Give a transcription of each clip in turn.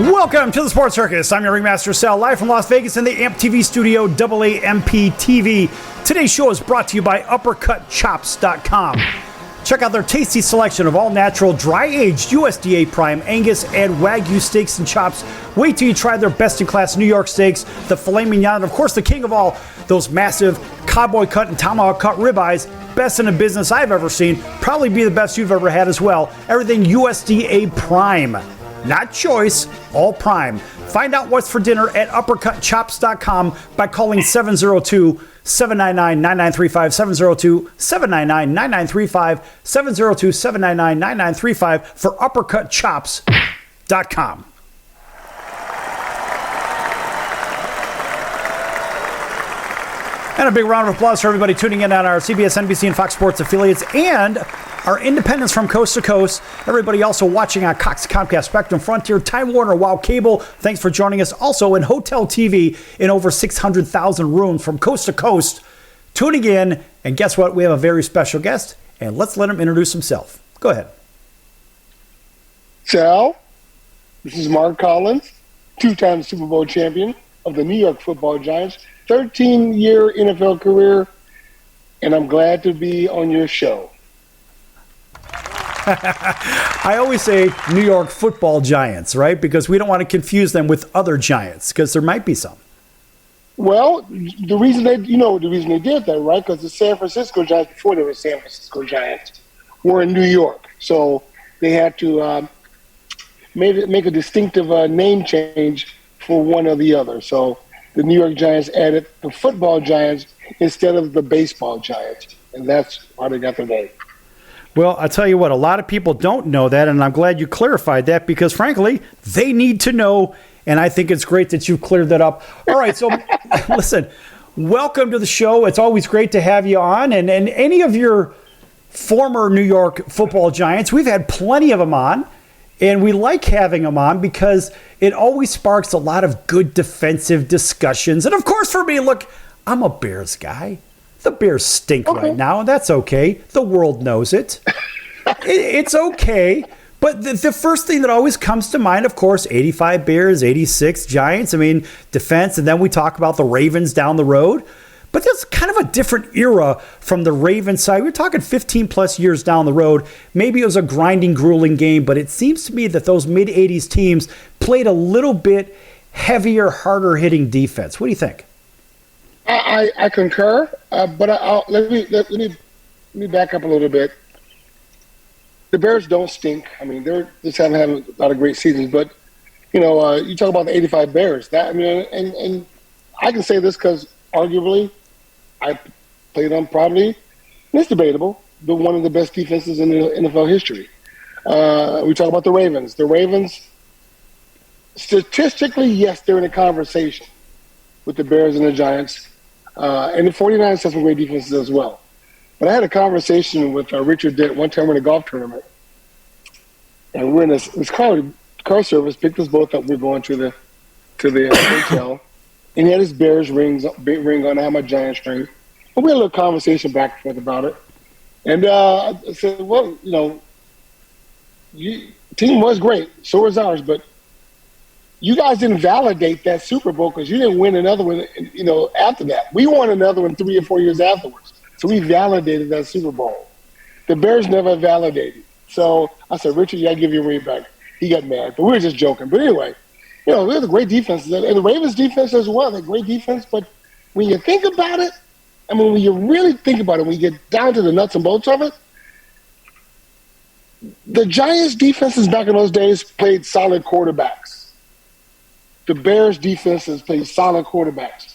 Welcome to the Sports Circus. I'm your Ringmaster Sal, live from Las Vegas in the AMP TV studio, AAMP TV. Today's show is brought to you by UppercutChops.com. Check out their tasty selection of all-natural, dry-aged USDA Prime Angus and Wagyu steaks and chops. Wait till you try their best-in-class New York steaks, the filet mignon, and of course the king of all, those massive cowboy cut and tomahawk cut ribeyes. Best in the business I've ever seen. Probably be the best you've ever had as well. Everything USDA Prime. Not choice, all prime. Find out what's for dinner at UppercutChops.com by calling 702-799-9935, 702-799-9935, 702-799-9935 for UppercutChops.com. And a big round of applause for everybody tuning in on our CBS, NBC, and Fox Sports affiliates and our independents from coast to coast. Everybody also watching on Cox, Comcast, Spectrum, Frontier, Time Warner, Wow Cable. Thanks for joining us. Also in Hotel TV in over 600,000 rooms from coast to coast. Tuning in. And guess what? We have a very special guest. And let's let him introduce himself. Go ahead. Sal, this is Mark Collins, two-time Super Bowl champion of the New York Football Giants, 13-year NFL career, and I'm glad to be on your show. I always say New York Football Giants, right? Because we don't want to confuse them with other Giants, because there might be some. Well, the reason they did that, right? Because the San Francisco Giants, before they were San Francisco Giants, were in New York, so they had to make a distinctive name change for one or the other. So the New York Giants added the Football Giants instead of the Baseball Giants, and that's how they got their name. Well, I'll tell you what, a lot of people don't know that, and I'm glad you clarified that because, frankly, they need to know, and I think it's great that you cleared that up. All right, so listen, welcome to the show. It's always great to have you on, and any of your former New York Football Giants, we've had plenty of them on, and we like having them on because it always sparks a lot of good defensive discussions. And, of course, for me, look, I'm a Bears guy. The Bears stink right now, and that's okay. The world knows it. It's okay. But the first thing that always comes to mind, of course, 85 Bears, 86 Giants. I mean, defense, and then we talk about the Ravens down the road. But that's kind of a different era from the Ravens side. We're talking 15-plus years down the road. Maybe it was a grinding, grueling game, but it seems to me that those mid-'80s teams played a little bit heavier, harder-hitting defense. What do you think? I concur, but let me back up a little bit. The Bears don't stink. I mean, they're just haven't had a lot of great seasons. But you talk about the '85 Bears. And I can say this because arguably, I played them probably. And it's debatable, but one of the best defenses in the NFL history. We talk about the Ravens. The Ravens, statistically, yes, they're in a conversation with the Bears and the Giants. And the 49ers have some great defenses as well. But I had a conversation with Richard Dent one time in a golf tournament. And we're in this car service, picked us both up. We're going to the hotel. And he had his Bears ring on. I had my Giants ring. And we had a little conversation back and forth about it. And I said, well, team was great. So was ours. But you guys didn't validate that Super Bowl because you didn't win another one, after that. We won another one 3 or 4 years afterwards. So we validated that Super Bowl. The Bears never validated. So I said, Richard, you got to give your ring back. He got mad, but we were just joking. But anyway, they're the great defenses. And the Ravens defense as well, they're great defense. But when you think about it, when you really think about it, when you get down to the nuts and bolts of it, the Giants defenses back in those days played solid quarterbacks. The Bears defenses played solid quarterbacks.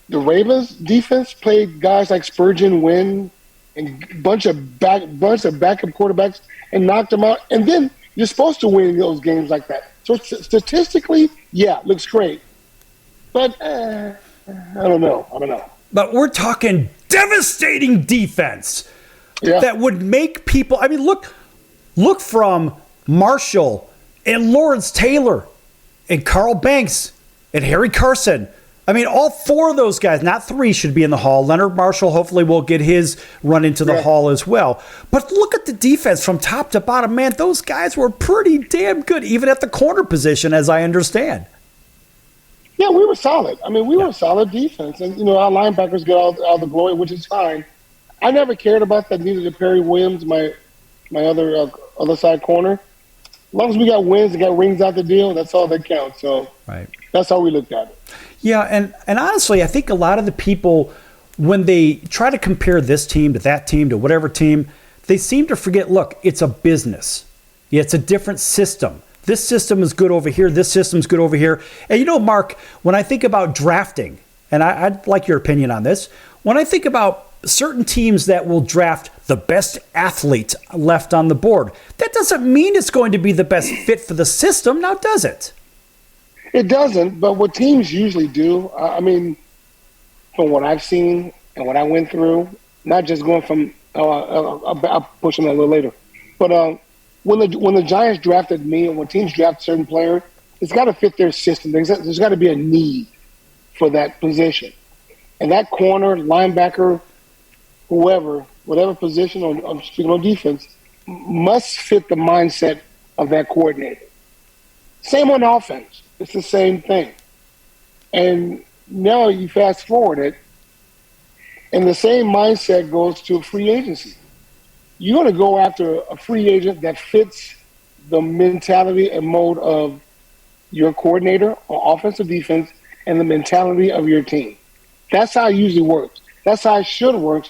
The Ravens defense played guys like Spurgeon, Wynn, and bunch of backup quarterbacks and knocked them out. And then you're supposed to win those games like that. So statistically, yeah, looks great. But I don't know. But we're talking devastating defense that would make people. I mean, look from Marshall and Lawrence Taylor and Carl Banks and Harry Carson. I mean, all four of those guys, not three, should be in the Hall. Leonard Marshall hopefully will get his run into the Hall as well. But look at the defense from top to bottom. Man, those guys were pretty damn good, even at the corner position, as I understand. Yeah, we were solid. I mean, we were a solid defense. And, our linebackers get all the glory, which is fine. I never cared about that, neither did Perry Williams, my other side corner. As long as we got wins and got rings out the deal, that's all that counts. So that's how we looked at it. Yeah, and honestly, I think a lot of the people, when they try to compare this team to that team to whatever team, they seem to forget, look, it's a business. Yeah, it's a different system. This system is good over here. This system's good over here. And Mark, when I think about drafting, and I'd like your opinion on this, when I think about certain teams that will draft the best athlete left on the board, that doesn't mean it's going to be the best fit for the system, now does it? It doesn't, but what teams usually do, I mean, from what I've seen and what I went through, not just going from, I'll push on that a little later, but when the Giants drafted me and when teams draft a certain player, it's got to fit their system. There's got to be a need for that position. And that corner, linebacker, whoever, whatever position on defense, must fit the mindset of that coordinator. Same on offense. It's the same thing. And now you fast forward it, and the same mindset goes to free agency. You're going to go after a free agent that fits the mentality and mode of your coordinator on offense or defense and the mentality of your team. That's how it usually works. That's how it should work.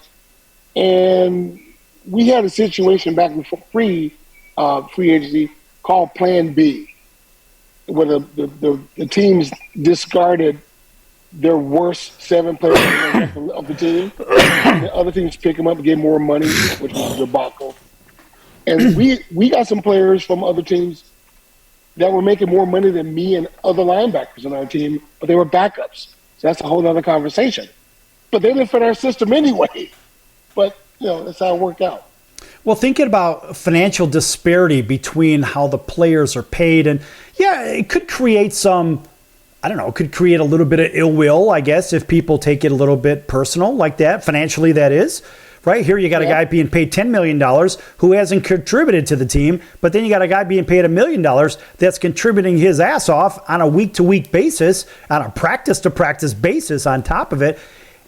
And we had a situation back before free agency called Plan B, where the teams discarded their worst 7 players of the team. And the other teams pick them up and get more money, which was a debacle. And we got some players from other teams that were making more money than me and other linebackers on our team, but they were backups. So that's a whole other conversation. But they didn't fit our system anyway. But, that's how it worked out. Well, thinking about financial disparity between how the players are paid, and it could create it could create a little bit of ill will, I guess, if people take it a little bit personal like that, financially that is. Right here, you got a guy being paid $10 million who hasn't contributed to the team, but then you got a guy being paid $1 million that's contributing his ass off on a week-to-week basis, on a practice-to-practice basis on top of it.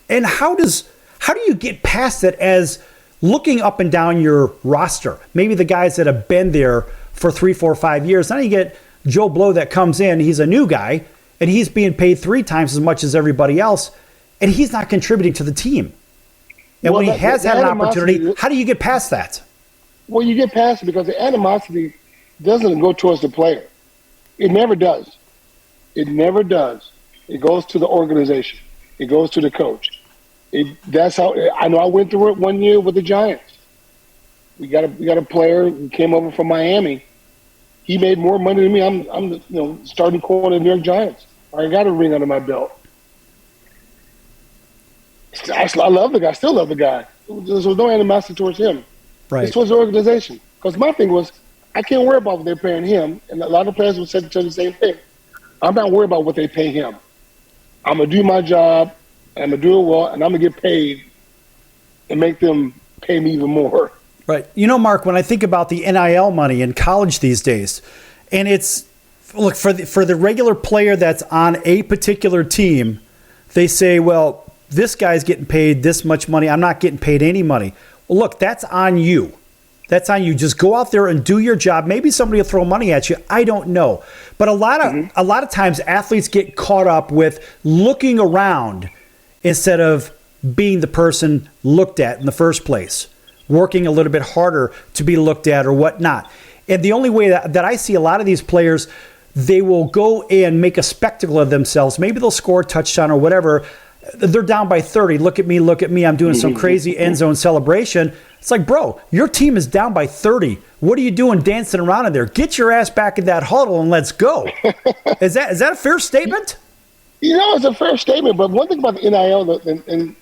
And how do you get past it as looking up and down your roster? Maybe the guys that have been there for 3, 4, 5 years. Now you get Joe Blow that comes in. He's a new guy, and he's being paid 3 times as much as everybody else, and he's not contributing to the team. And when he has had an opportunity, how do you get past that? Well, you get past it because the animosity doesn't go towards the player. It never does. It never does. It goes to the organization. It goes to the coach. That's how I know. I went through it 1 year with the Giants. We got a player who came over from Miami. He made more money than me. I'm the starting corner of the New York Giants. I got a ring under my belt. I love the guy. I still love the guy. There was no animosity towards him. Right. It's towards the organization. Because my thing was, I can't worry about what they're paying him. And a lot of players would say the same thing. I'm not worried about what they pay him. I'm going to do my job, and I'm going to do it well, and I'm going to get paid and make them pay me even more. Right. Mark, when I think about the NIL money in college these days, and it's, look, for the regular player that's on a particular team, they say, well, this guy's getting paid this much money. I'm not getting paid any money. Well, look, that's on you. That's on you. Just go out there and do your job. Maybe somebody will throw money at you. I don't know. But a lot of times athletes get caught up with looking around instead of being the person looked at in the first place, working a little bit harder to be looked at or whatnot. And the only way that I see a lot of these players, they will go and make a spectacle of themselves. Maybe they'll score a touchdown or whatever. They're down by 30. Look at me. I'm doing some crazy end zone celebration. It's like, bro, your team is down by 30. What are you doing dancing around in there? Get your ass back in that huddle and let's go. Is that a fair statement? It's a fair statement. But one thing about the NIL, and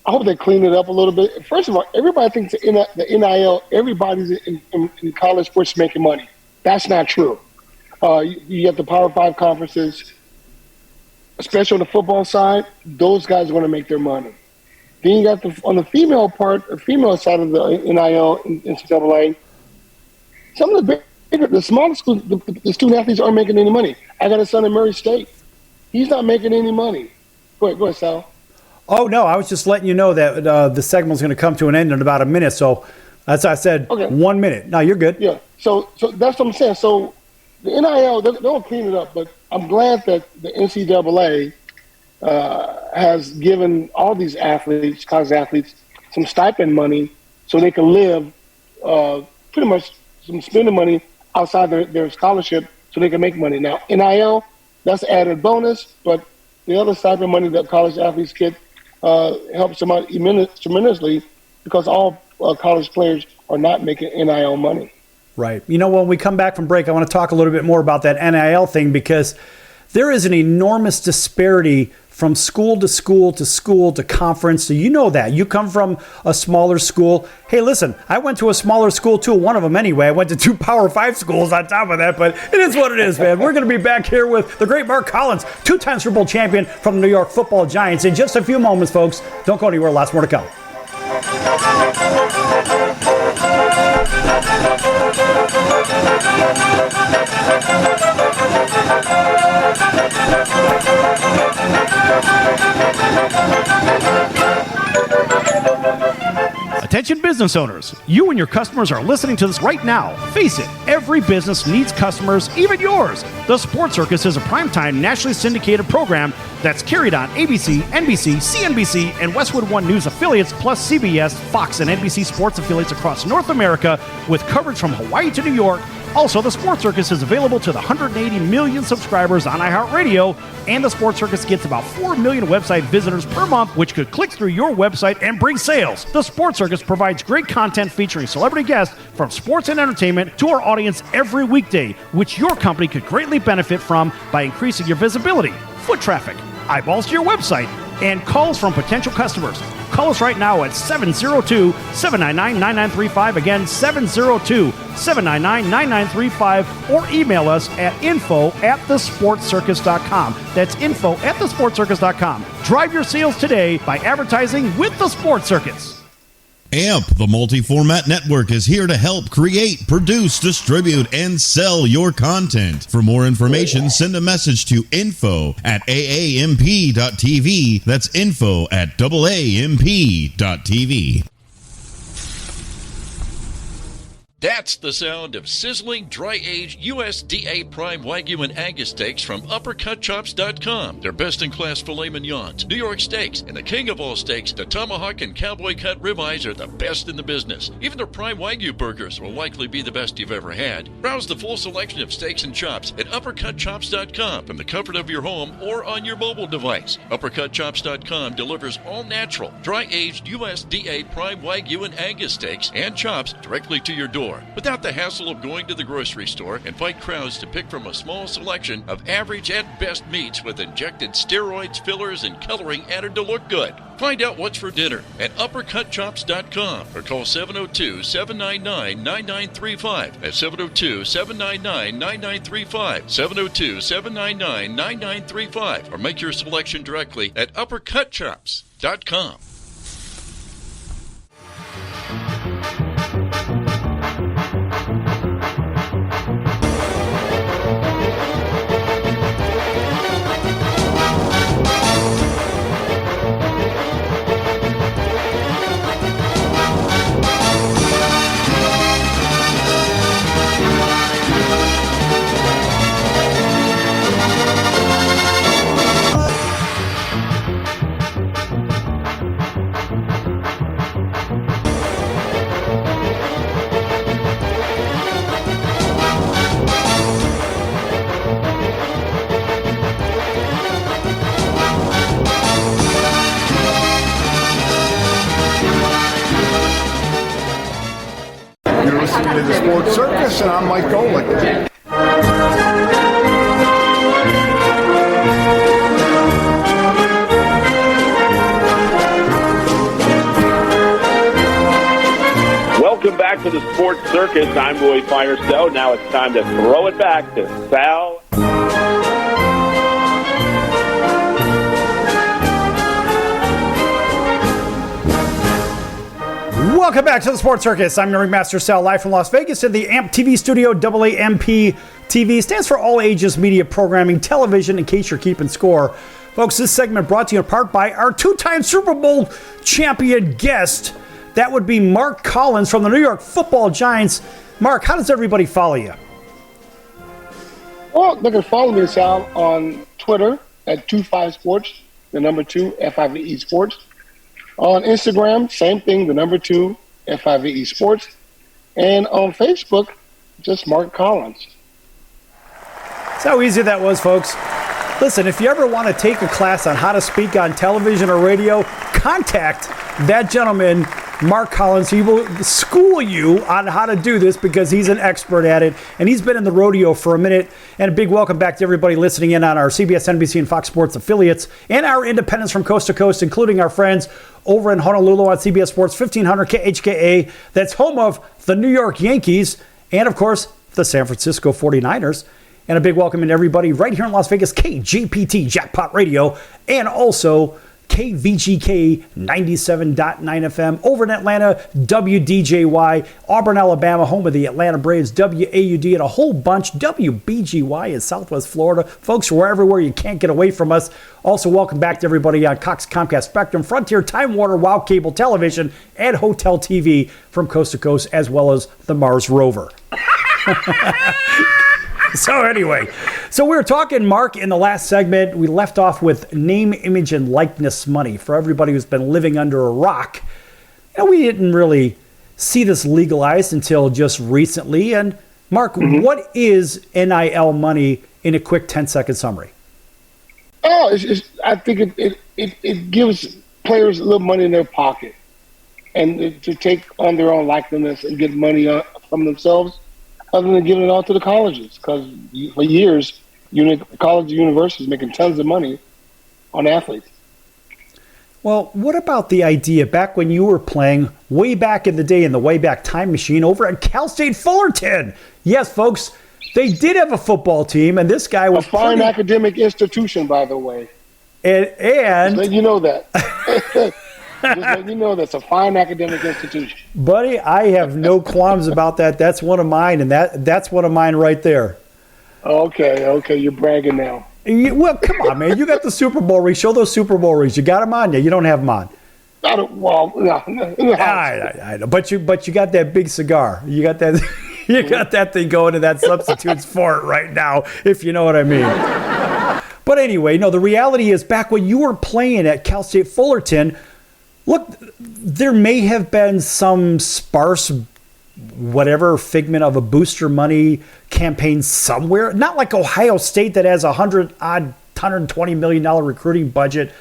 I hope they clean it up a little bit. First of all, everybody thinks the NIL, everybody's in college sports making money. That's not true. You have the Power 5 conferences. especially on the football side, those guys want to make their money. Then you got on the female side of the NIL and NCAA, some of the smaller schools, the student athletes aren't making any money. I got a son in Murray State. He's not making any money. Go ahead, Sal. Oh, no, I was just letting you know that the segment's going to come to an end in about a minute. So that's why I said 1 minute. No, you're good. Yeah, so that's what I'm saying. So the NIL, they'll clean it up, but I'm glad that the NCAA has given all these athletes, college athletes, some stipend money so they can live pretty much some spending money outside their scholarship so they can make money. Now, NIL, that's an added bonus, but the other stipend money that college athletes get helps them out tremendously because all college players are not making NIL money. Right. You know, when we come back from break, I want to talk a little bit more about that NIL thing because there is an enormous disparity from school to school to school to conference. So you know that. You come from a smaller school. Hey, listen, I went to a smaller school too, one of them anyway. I went to 2 Power 5 schools on top of that, but it is what it is, man. We're going to be back here with the great Mark Collins, 2-time Super Bowl champion from the New York Football Giants in just a few moments, folks. Don't go anywhere. Lots more to come. Attention business owners, you and your customers are listening to this right now. Face it, every business needs customers, even yours. The Sports Circus is a primetime nationally syndicated program that's carried on ABC, NBC, CNBC, and Westwood One News affiliates, plus CBS, Fox, and NBC sports affiliates across North America with coverage from Hawaii to New York. Also, the Sports Circus is available to the 180 million subscribers on iHeartRadio, and the Sports Circus gets about 4 million website visitors per month, which could click through your website and bring sales. The Sports Circus provides great content featuring celebrity guests from sports and entertainment to our audience every weekday, which your company could greatly benefit from by increasing your visibility, foot traffic, eyeballs to your website, and calls from potential customers. Call us right now at 702-799-9935. Again, 702-799-9935. Or email us at info@thesportscircus.com. That's info@thesportscircus.com. Drive your sales today by advertising with the Sports Circus. AMP, the multi-format network, is here to help create, produce, distribute, and sell your content. For more information, send a message to info@aamp.tv. That's info@aamp.tv. That's the sound of sizzling, dry-aged USDA Prime Wagyu and Angus steaks from UppercutChops.com. Their best-in-class filet mignons, New York steaks, and the king of all steaks, the tomahawk and cowboy cut ribeyes are the best in the business. Even their Prime Wagyu burgers will likely be the best you've ever had. Browse the full selection of steaks and chops at UppercutChops.com from the comfort of your home or on your mobile device. UppercutChops.com delivers all-natural, dry-aged USDA Prime Wagyu and Angus steaks and chops directly to your door, without the hassle of going to the grocery store and fight crowds to pick from a small selection of average at best meats with injected steroids, fillers, and coloring added to look good. Find out what's for dinner at UppercutChops.com or call 702-799-9935. That's 702-799-9935. 702-799-9935. Or make your selection directly at UppercutChops.com. You're listening to the Sports Circus, and I'm Mike Golick. Welcome back to the Sports Circus. I'm Roy Firestone. Now it's time to throw it back to Sal. Welcome back to the Sports Circus. I'm your Ringmaster Sal, live from Las Vegas in the AMP TV studio. AAMP TV stands for All Ages Media Programming Television, in case you're keeping score. Folks, this segment brought to you in part by our two-time Super Bowl champion guest. That would be Mark Collins from the New York Football Giants. Mark, how does everybody follow you? Well, they can follow me, Sal, on Twitter at 25sports, the number 2, FIVE Sports. On Instagram, same thing, the number 2, FIVE Sports. And on Facebook, just Mark Collins. That's how easy that was, folks. Listen, if you ever want to take a class on how to speak on television or radio, contact that gentleman, Mark Collins. He will school you on how to do this because he's an expert at it, and he's been in the rodeo for a minute. And a big welcome back to everybody listening in on our CBS, NBC, and Fox Sports affiliates and our independents from coast to coast, including our friends over in Honolulu on CBS Sports 1500 KHKA. That's home of the New York Yankees and, of course, the San Francisco 49ers. And a big welcome to everybody right here in Las Vegas, KJPT Jackpot Radio, and also KVGK 97.9 FM over in Atlanta, WDJY, Auburn, Alabama, home of the Atlanta Braves, WAUD, and a whole bunch, WBGY in Southwest Florida. Folks, we're everywhere. You can't get away from us. Also, welcome back to everybody on Cox Comcast Spectrum, Frontier, Time Warner, Wow Cable Television, and Hotel TV from coast to coast, as well as the Mars Rover. So anyway, we were talking, Mark, in the last segment. We left off with name, image, and likeness money. For everybody who's been living under a rock, we didn't really see this legalized until just recently. And Mark, what is NIL money in a quick 10-second summary? Oh, I think it gives players a little money in their pocket, and to take on their own likeness and get money from themselves, other than giving it all to the colleges. Because for years, college universities making tons of money on athletes. Well, what about the idea back when you were playing way back in the day in the Wayback Time Machine over at Cal State Fullerton? Yes, folks, they did have a football team, and this guy was a fine academic institution, by the way. And just let you know that. Just let you know that's a fine academic institution. Buddy, I have no qualms about that. That's one of mine, and that's one of mine right there. Okay, you're bragging now. Well, come on, man. You got the Super Bowl rings. Show those Super Bowl rings. You got them on you. You don't have them on. I don't. Well, no. I know. But you got that big cigar. You got that. You got that thing going, and that substitutes for it right now, if you know what I mean. But anyway, no. The reality is, back when you were playing at Cal State Fullerton, look, there may have been some sparse, whatever, figment of a booster money campaign somewhere. Not like Ohio State that has $120 million recruiting budget.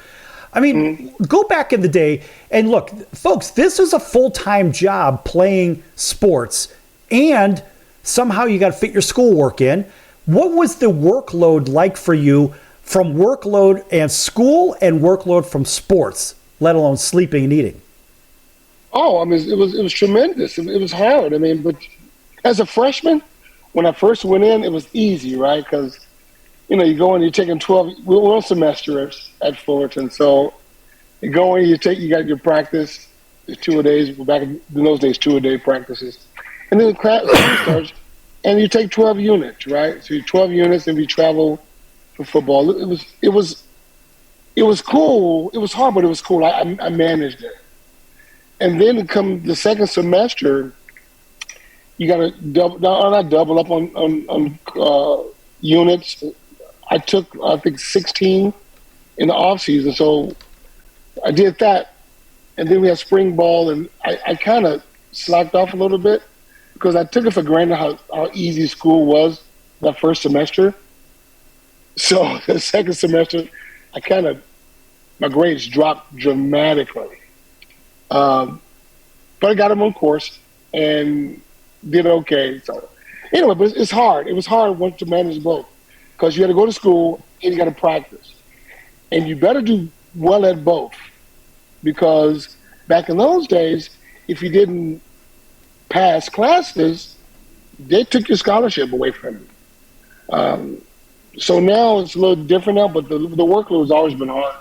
I mean, go back in the day and look, folks, this is a full-time job playing sports, and somehow you got to fit your schoolwork in. What was the workload like for you from workload and school and workload from sports, let alone sleeping and eating? Oh, I mean, it was tremendous. It was hard. I mean, but as a freshman, when I first went in, it was easy, right? Because, you go in, you're taking 1 semester at Fullerton. So you go in, you got your practice, 2 a days. Back in those days, 2-a-day practices. And then the class starts, and you take 12 units, right? So you 12 units, and we travel for football. It was cool. It was hard, but it was cool. I managed it. And then come the second semester, you got to not double up on units. I took, I think, 16 in the off season, so I did that. And then we had spring ball, and I kind of slacked off a little bit because I took it for granted how easy school was that first semester. So the second semester, my grades dropped dramatically. But I got them on course and did okay. So anyway, but it's hard. It was hard once to manage both because you got to go to school and you got to practice. And you better do well at both because back in those days, if you didn't pass classes, they took your scholarship away from you. So now it's a little different now, but the workload has always been hard.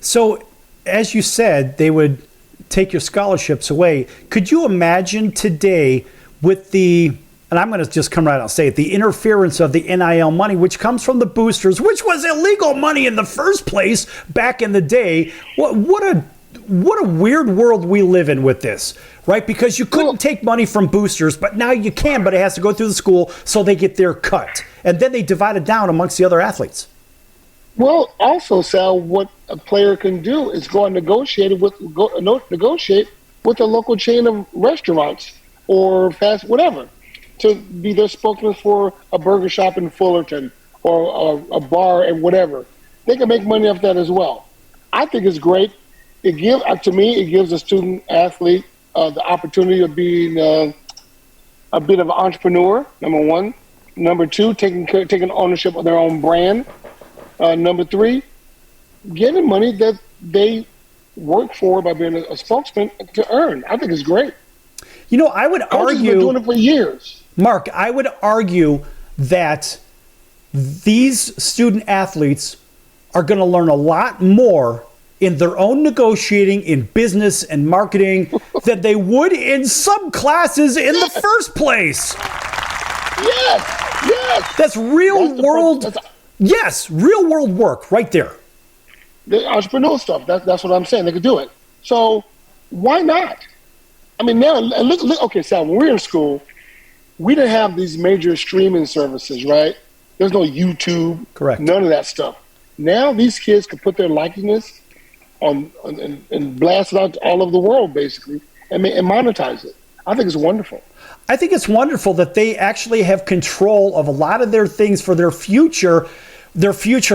So as you said, they would take your scholarships away. Could you imagine today with the, and I'm going to just come right out and say it, the interference of the NIL money, which comes from the boosters, which was illegal money in the first place back in the day. What a weird world we live in with this, right? Because you couldn't take money from boosters, but now you can, but it has to go through the school, so they get their cut. And then they divide it down amongst the other athletes. Well, also, Sal, what a player can do is go and negotiate with a local chain of restaurants or fast whatever to be their spokesman for a burger shop in Fullerton or a bar and whatever. They can make money off that as well. I think it's great. It gives a student athlete the opportunity of being a bit of an entrepreneur. Number one. Number two, taking ownership of their own brand. Number three, getting money that they work for by being a spokesman to earn. I think it's great. You know, I would Coaches argue, been doing it for years. Mark, I would argue that these student athletes are going to learn a lot more in their own negotiating in business and marketing than they would in some classes in the first place. Yes. That's real world. Yes, real world work right there. The entrepreneurial stuff. That's what I'm saying. They could do it. So why not? I mean, now look. Okay, Sal. When we were in school, we didn't have these major streaming services, right? There's no YouTube. Correct. None of that stuff. Now these kids can put their likeness on and blast it out to all over the world, basically, and monetize it. I think it's wonderful. I think it's wonderful that they actually have control of a lot of their things for their future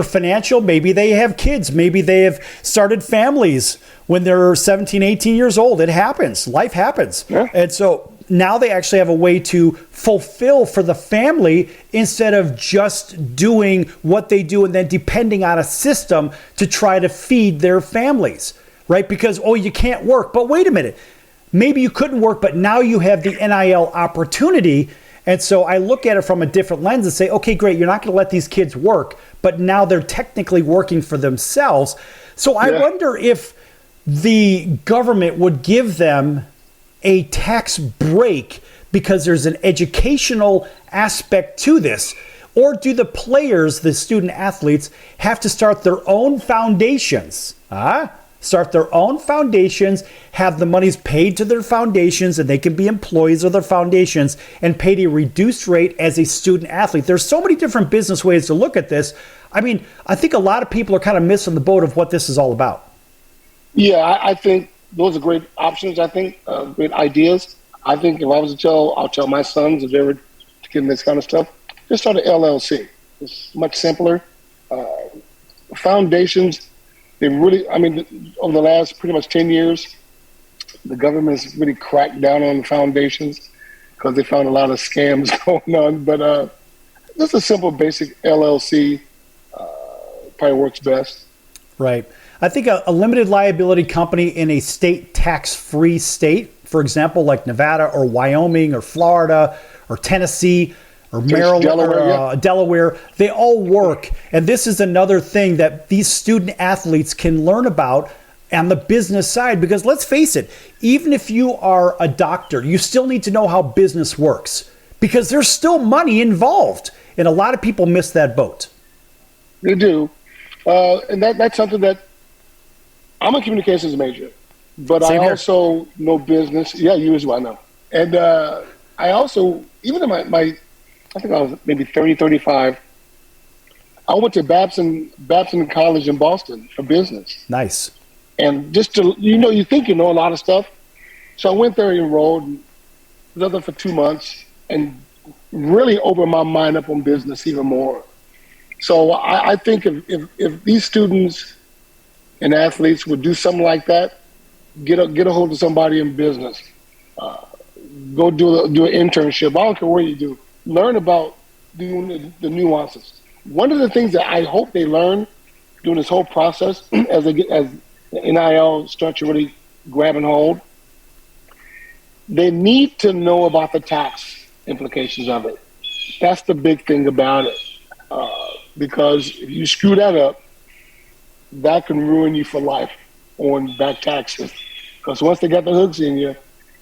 financial. Maybe they have kids. Maybe they have started families when they're 17, 18 years old. It happens. Life happens. Yeah. And so now they actually have a way to fulfill for the family instead of just doing what they do and then depending on a system to try to feed their families, right? Because, you can't work. But wait a minute. Maybe you couldn't work, but now you have the NIL opportunity. And so I look at it from a different lens and say, okay, great, you're not going to let these kids work, but now they're technically working for themselves. So I wonder if the government would give them a tax break because there's an educational aspect to this. Or do the players, the student athletes, have to start their own foundations? Start their own foundations, have the monies paid to their foundations, and they can be employees of their foundations and paid a reduced rate as a student athlete. There's so many different business ways to look at this. I mean, I think a lot of people are kind of missing the boat of what this is all about. Yeah, I think those are great options. I think great ideas. I think if I was to I'll tell my sons if they were to get in this kind of stuff, just start an LLC. It's much simpler. Foundations. They really, over the last pretty much 10 years, the government's really cracked down on foundations because they found a lot of scams going on. But just a simple, basic LLC probably works best. Right. I think a limited liability company in a state tax-free state, for example, like Nevada or Wyoming or Florida or Tennessee, or Maryland, Delaware, they all work. And this is another thing that these student athletes can learn about on the business side. Because let's face it, even if you are a doctor, you still need to know how business works. Because there's still money involved. And a lot of people miss that boat. They do. And that's something that I'm a communications major. But I also know business. Yeah, you as well, I know. And I also, even in my I think I was maybe 30, 35. I went to Babson College in Boston for business. Nice. And just to, you think you know a lot of stuff. So I went there, enrolled, and was there for 2 months, and really opened my mind up on business even more. So I think if these students and athletes would do something like that, get a hold of somebody in business, go do an internship. I don't care where you do. Learn about doing the nuances. One of the things that I hope they learn during this whole process, as the NIL starts to really grab and hold, they need to know about the tax implications of it. That's the big thing about it. Because if you screw that up, that can ruin you for life on back taxes. Because once they got the hooks in you,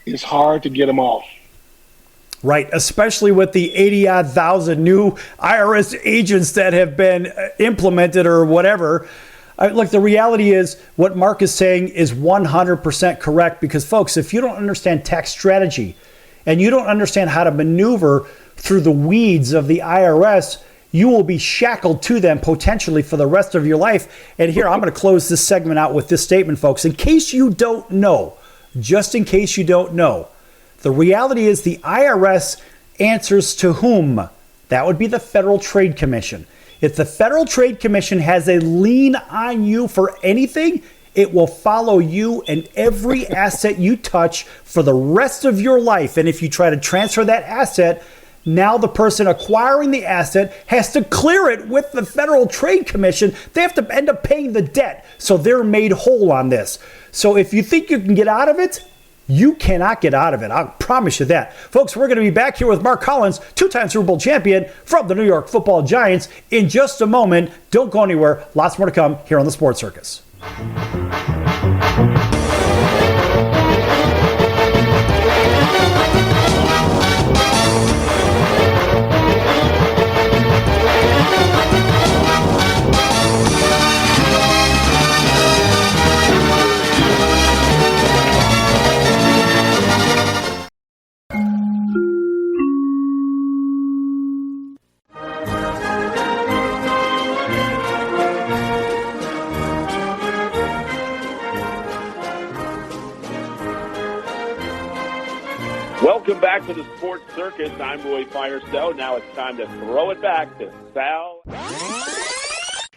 it's hard to get them off. Right, especially with the 80-odd thousand new IRS agents that have been implemented or whatever. Look, the reality is what Mark is saying is 100% correct because, folks, if you don't understand tax strategy and you don't understand how to maneuver through the weeds of the IRS, you will be shackled to them potentially for the rest of your life. And here, I'm going to close this segment out with this statement, folks. In case you don't know, just in case you don't know, the reality is the IRS answers to whom? That would be the Federal Trade Commission. If the Federal Trade Commission has a lien on you for anything, it will follow you and every asset you touch for the rest of your life. And if you try to transfer that asset, now the person acquiring the asset has to clear it with the Federal Trade Commission. They have to end up paying the debt. So they're made whole on this. So if you think you can get out of it, you cannot get out of it. I promise you that. Folks, we're going to be back here with Mark Collins, two-time Super Bowl champion from the New York Football Giants, in just a moment. Don't go anywhere. Lots more to come here on the Sports Circus. Welcome back to the Sports Circus. I'm Roy Firestone. Now it's time to throw it back to Sal.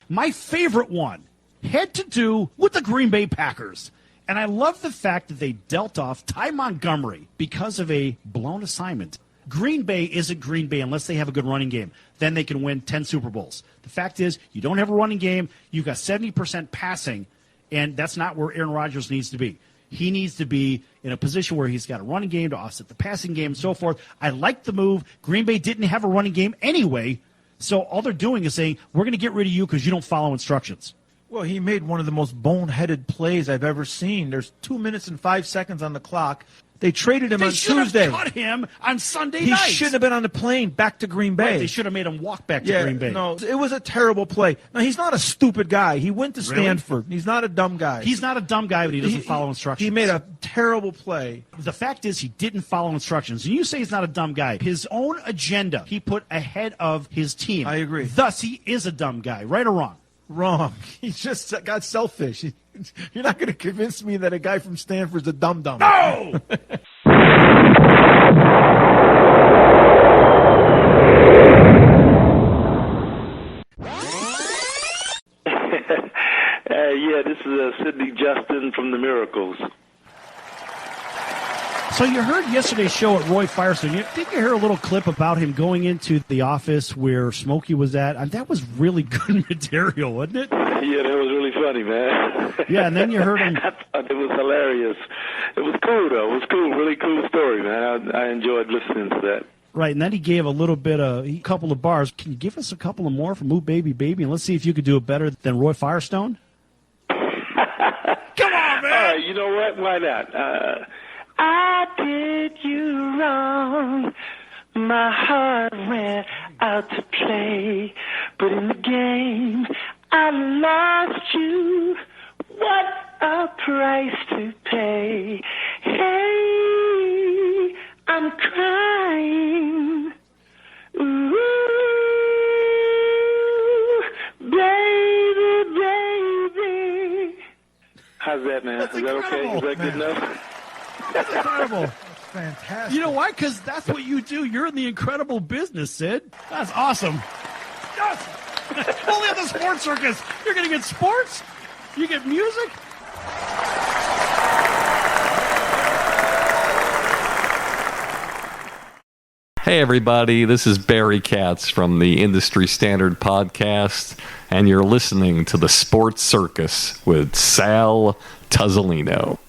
My favorite one had to do with the Green Bay Packers. And I love the fact that they dealt off Ty Montgomery because of a blown assignment. Green Bay isn't Green Bay unless they have a good running game. Then they can win 10 Super Bowls. The fact is, you don't have a running game. You've got 70% passing, and that's not where Aaron Rodgers needs to be. He needs to be in a position where he's got a running game to offset the passing game and so forth. I like the move. Green Bay didn't have a running game anyway, so all they're doing is saying, we're going to get rid of you because you don't follow instructions. Well, he made one of the most boneheaded plays I've ever seen. There's 2 minutes and 5 seconds on the clock. They traded him on Tuesday. They should have cut him on Sunday night. He shouldn't have been on the plane back to Green Bay. Right, they should have made him walk back to Green Bay. No, it was a terrible play. Now, he's not a stupid guy. He went to Stanford. He's not a dumb guy. He's not a dumb guy, but he doesn't follow instructions. He made a terrible play. The fact is he didn't follow instructions. And you say he's not a dumb guy. His own agenda he put ahead of his team. I agree. Thus, he is a dumb guy. Right or wrong? Wrong. He just got selfish. You're not going to convince me that a guy from Stanford's a dum-dum. No! Yeah, this is Sidney Justin from the Miracles. So you heard yesterday's show at Roy Firestone. Did you hear a little clip about him going into the office where Smokey was at? And that was really good material, wasn't it? Yeah, that was really funny, man. Yeah, and then you heard him. I thought it was hilarious. It was cool, though. It was cool. Really cool story, man. I enjoyed listening to that. Right, and then he gave a couple of bars. Can you give us a couple of more from Ooh Baby Baby? And let's see if you could do it better than Roy Firestone. Come on, man! All right, you know what? Why not? I did you wrong. My heart went out to play. But in the game, I lost you. What a price to pay. Hey, I'm crying. Ooh, baby, baby. How's that, man? That's Is that incredible. okay? Is that good enough? That's incredible. That's fantastic. You know why? Because that's what you do. You're in the incredible business, Sid. That's awesome. Yes! Only on the Sports Circus. You're going to get sports. You get music. Hey everybody, this is Barry Katz from the Industry Standard Podcast, and you're listening to the Sports Circus with Sal Tuzzolino.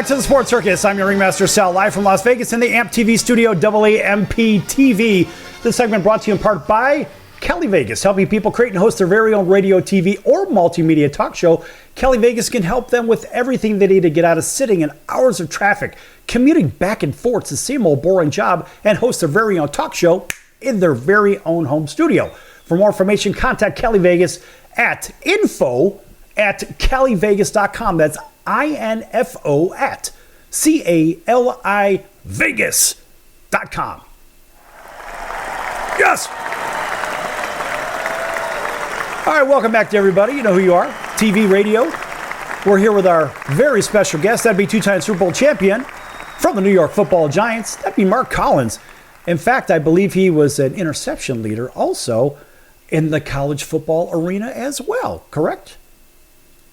back to the Sports Circus. I'm your Ringmaster Sal, live from Las Vegas in the AMP TV studio, AAMP TV. This segment brought to you in part by Cali Vegas, helping people create and host their very own radio, TV, or multimedia talk show. Cali Vegas can help them with everything they need to get out of sitting in hours of traffic, commuting back and forth to the same old boring job, and host their very own talk show in their very own home studio. For more information, contact Cali Vegas at info@calivegas.com. That's INFO at CALI Vegas.com. Yes! All right, welcome back to everybody. You know who you are. TV, radio. We're here with our very special guest. That'd be two-time Super Bowl champion from the New York Football Giants. That'd be Mark Collins. In fact, I believe he was an interception leader also in the college football arena as well, correct?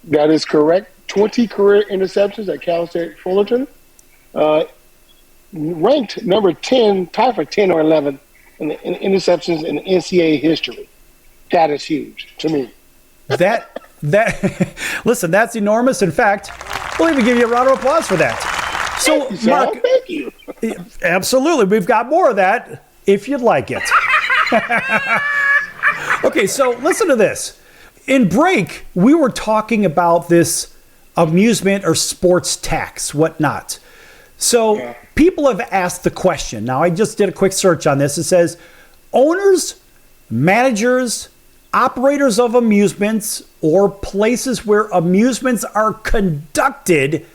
That is correct. 20 career interceptions at Cal State Fullerton. Ranked number 10, tied for 10 or 11 in interceptions in NCAA history. That is huge to me. That listen, that's enormous. In fact, we'll even give you a round of applause for that. So, Mark, thank you. Absolutely. We've got more of that if you'd like it. Okay, so listen to this. In break, we were talking about this amusement or sports tax, whatnot. So people have asked the question. Now, I just did a quick search on this. It says, owners, managers, operators of amusements, or places where amusements are conducted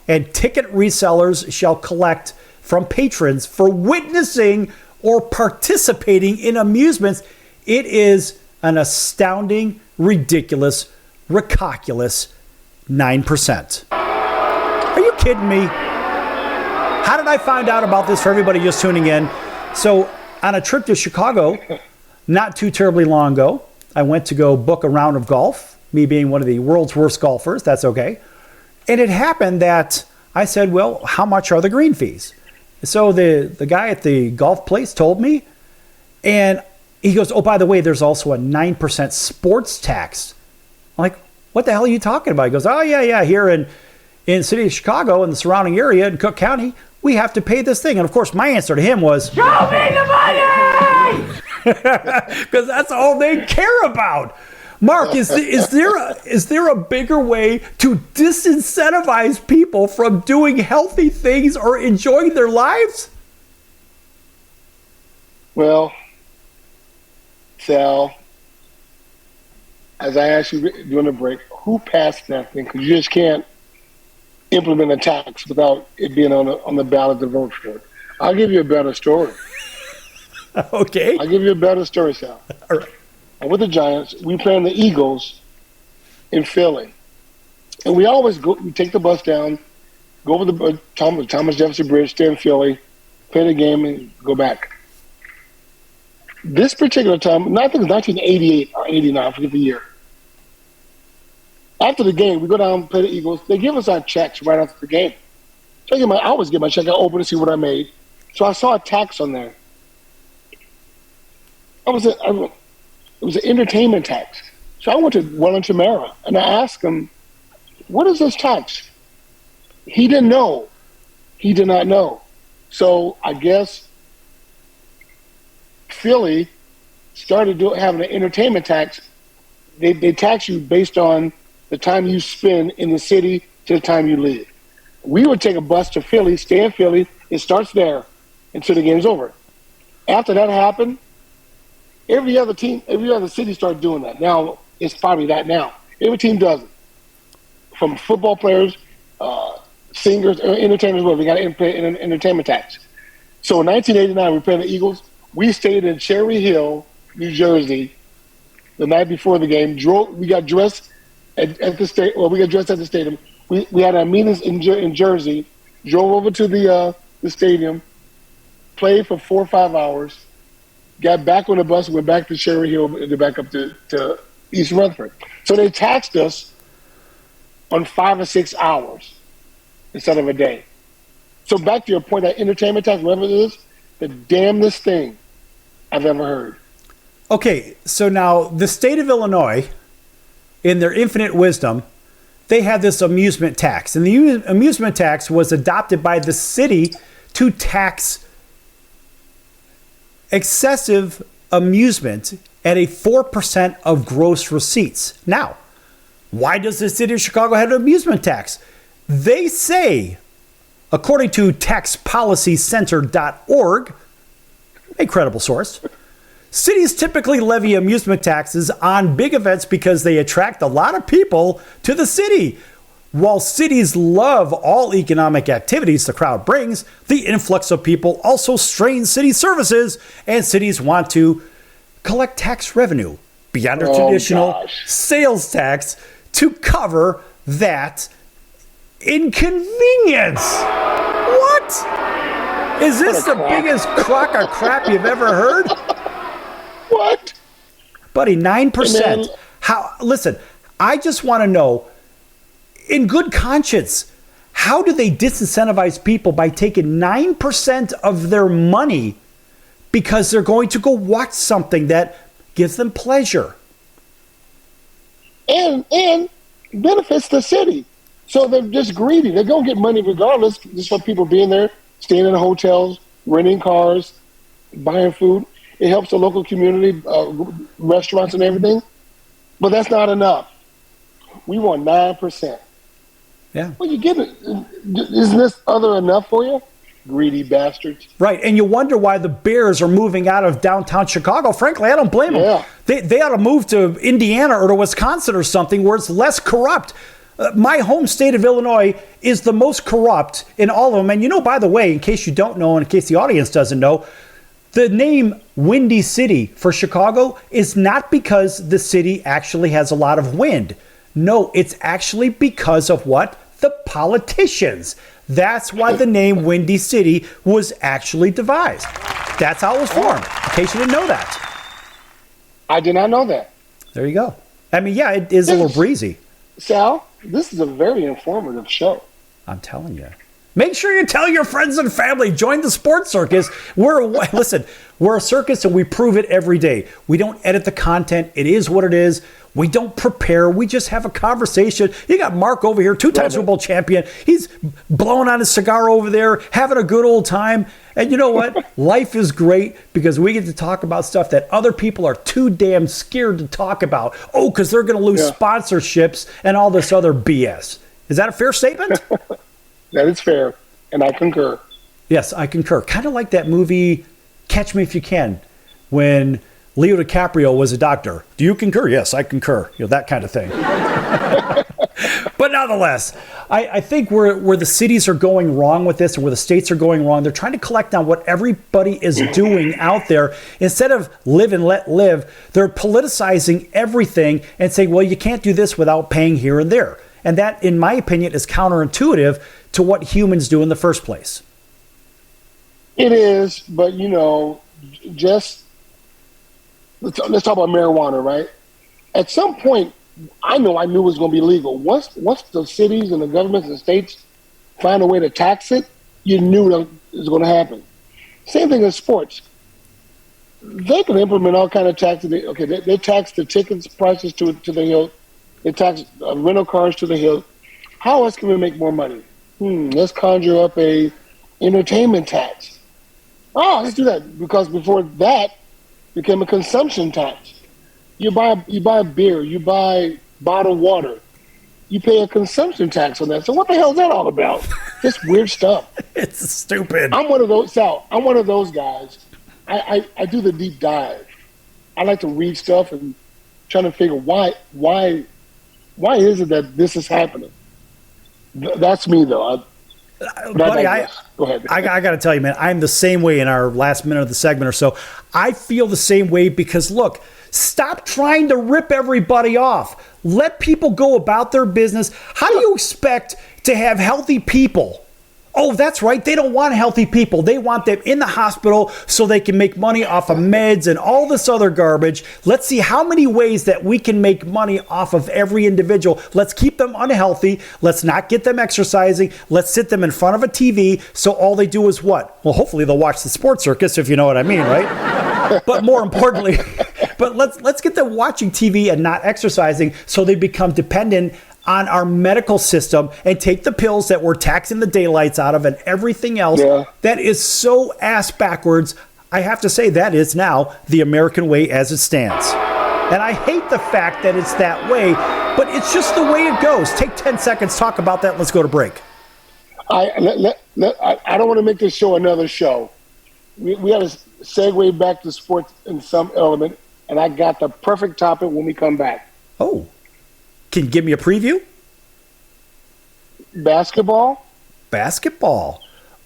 and ticket resellers shall collect from patrons for witnessing or participating in amusements. It is an astounding, ridiculous, ridiculous 9%. Are you kidding me? How did I find out about this for everybody just tuning in? So on a trip to Chicago, not too terribly long ago, I went to go book a round of golf, me being one of the world's worst golfers, that's okay. And it happened that I said, well, how much are the green fees? So the guy at the golf place told me, and he goes, oh, by the way, there's also a 9% sports tax. I'm like, what the hell are you talking about? He goes, oh, yeah, here in the city of Chicago and the surrounding area in Cook County, we have to pay this thing. And, of course, my answer to him was, show me the money! Because that's all they care about. Mark, is there a bigger way to disincentivize people from doing healthy things or enjoying their lives? Well, Sal, as I asked you during the break, who passed that thing? Because you just can't implement a tax without it being on the ballot to vote for it. I'll give you a better story. Okay. I'll give you a better story, Sal. All right. With the Giants, we play the Eagles in Philly. And we always we take the bus down, go over the Thomas Jefferson Bridge, stay in Philly, play the game, and go back. This particular time, I think it was 1988 or 89, I forget the year. After the game, we go down and play the Eagles. They give us our checks right after the game. So I always get my check. I open to see what I made. So I saw a tax on there. It was an entertainment tax. So I went to Wellington Mara, and I asked him, what is this tax? He didn't know. He did not know. So I guess Philly started having an entertainment tax. They tax you based on the time you spend in the city to the time you leave. We would take a bus to Philly, stay in Philly. It starts there until the game's over. After that happened, every other city started doing that. Now, it's probably that now. Every team does it. From football players, singers, entertainers, whatever. We got to pay an entertainment tax. So in 1989, we played the Eagles. We stayed in Cherry Hill, New Jersey, the night before the game. We got dressed at the state. Well, we got dressed at the stadium. We had our meetings in Jersey. Drove over to the stadium, played for 4 or 5 hours. Got back on the bus, went back to Cherry Hill, and back up to East Rutherford. So they taxed us on 5 or 6 hours instead of a day. So back to your point, that entertainment tax, whatever it is, the damnedest thing I've ever heard. Okay, so now the state of Illinois, in their infinite wisdom, they had this amusement tax. And the amusement tax was adopted by the city to tax excessive amusement at a 4% of gross receipts. Now, why does the city of Chicago have an amusement tax? They say, according to taxpolicycenter.org, a credible source, cities typically levy amusement taxes on big events because they attract a lot of people to the city. While cities love all economic activities the crowd brings, the influx of people also strains city services, and cities want to collect tax revenue beyond their traditional sales tax to cover that inconvenience. What? Is this the biggest crock of crap you've ever heard? What? Buddy, 9%. How? Listen, I just want to know, in good conscience, how do they disincentivize people by taking 9% of their money because they're going to go watch something that gives them pleasure? And benefits the city. So they're just greedy. They're going to get money regardless, just for people being there, staying in hotels, renting cars, buying food. It helps the local community, restaurants and everything. But that's not enough. We want 9%. Yeah. Well, you get it. Isn't this other enough for you? Greedy bastards. Right. And you wonder why the Bears are moving out of downtown Chicago. Frankly, I don't blame them. They ought to move to Indiana or to Wisconsin or something where it's less corrupt. My home state of Illinois is the most corrupt in all of them. And you know, by the way, in case you don't know, and in case the audience doesn't know, the name Windy City for Chicago is not because the city actually has a lot of wind. No, it's actually because of what? The politicians. That's why the name Windy City was actually devised. That's how it was formed, in case you didn't know that. I did not know that. There you go. I mean, yeah, it is a little breezy. Sal, this is a very informative show. I'm telling you. Make sure you tell your friends and family. Join the Sports Circus. Listen, we're a circus and we prove it every day. We don't edit the content. It is what it is. We don't prepare. We just have a conversation. You got Mark over here, two-time Super Bowl champion. He's blowing on his cigar over there, having a good old time. And you know what? Life is great because we get to talk about stuff that other people are too damn scared to talk about. Oh, because they're going to lose sponsorships and all this other BS. Is that a fair statement? That is fair, and I concur. Yes, I concur. Kind of like that movie, Catch Me If You Can, when Leo DiCaprio was a doctor. Do you concur? Yes, I concur. You know, that kind of thing. But nonetheless, I think where the cities are going wrong with this and where the states are going wrong, they're trying to collect on what everybody is doing out there. Instead of live and let live, they're politicizing everything and saying, well, you can't do this without paying here and there. And that, in my opinion, is counterintuitive to what humans do in the first place. It is, but, you know, just let's talk about marijuana, right? At some point, I knew it was going to be legal. Once the cities and the governments and states find a way to tax it, you knew that it was going to happen. Same thing in sports. They can implement all kind of taxes. They tax the tickets prices to the hilt. They tax rental cars to the hilt. How else can we make more money? Let's conjure up a entertainment tax. Oh, let's do that, because before that became a consumption tax. You buy beer, you buy bottled water, you pay a consumption tax on that. So what the hell is that all about? Just weird stuff. It's stupid. I'm one of those, Sal. I'm one of those guys. I do the deep dive. I like to read stuff and trying to figure why is it that this is happening. That's me, though. Buddy, go ahead. I got to tell you, man, I'm the same way in our last minute of the segment or so. I feel the same way because, look, stop trying to rip everybody off. Let people go about their business. How do you expect to have healthy people? Oh, that's right. They don't want healthy people. They want them in the hospital so they can make money off of meds and all this other garbage. Let's see how many ways that we can make money off of every individual. Let's keep them unhealthy. Let's not get them exercising. Let's sit them in front of a TV so all they do is what? Well, hopefully they'll watch the Sports Circus, if you know what I mean, right? But more importantly, let's get them watching TV and not exercising so they become dependent on our medical system and take the pills that we're taxing the daylights out of and everything else. That is so ass backwards. I have to say that is now the American way as it stands. And I hate the fact that it's that way, but it's just the way it goes. Take 10 seconds, talk about that. Let's go to break. I don't want to make this show another show. We got to segue back to sports in some element, and I got the perfect topic when we come back. Oh, can you give me a preview? Basketball.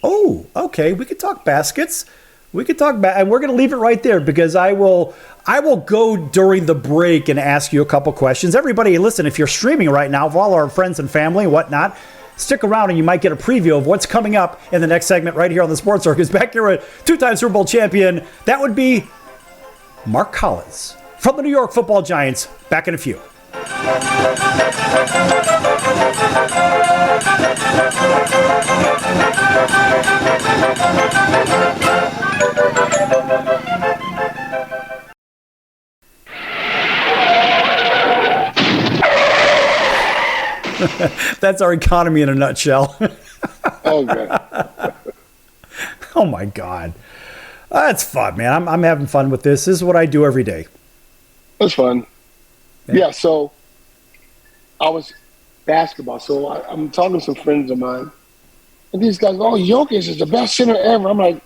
Oh, okay. We could talk baskets. We could talk and we're going to leave it right there because I will go during the break and ask you a couple questions. Everybody, listen, if you're streaming right now, for all our friends and family and whatnot, stick around and you might get a preview of what's coming up in the next segment right here on the Sports Circus. Back here with two-time Super Bowl champion, that would be Mark Collins from the New York Football Giants. Back in a few. That's our economy in a nutshell. Oh, God. Oh, my God. That's fun, man. I'm having fun with this. This is what I do every day. That's fun. Yeah, so I was basketball. So I'm talking to some friends of mine. And these guys, oh, Jokic is the best center ever. I'm like,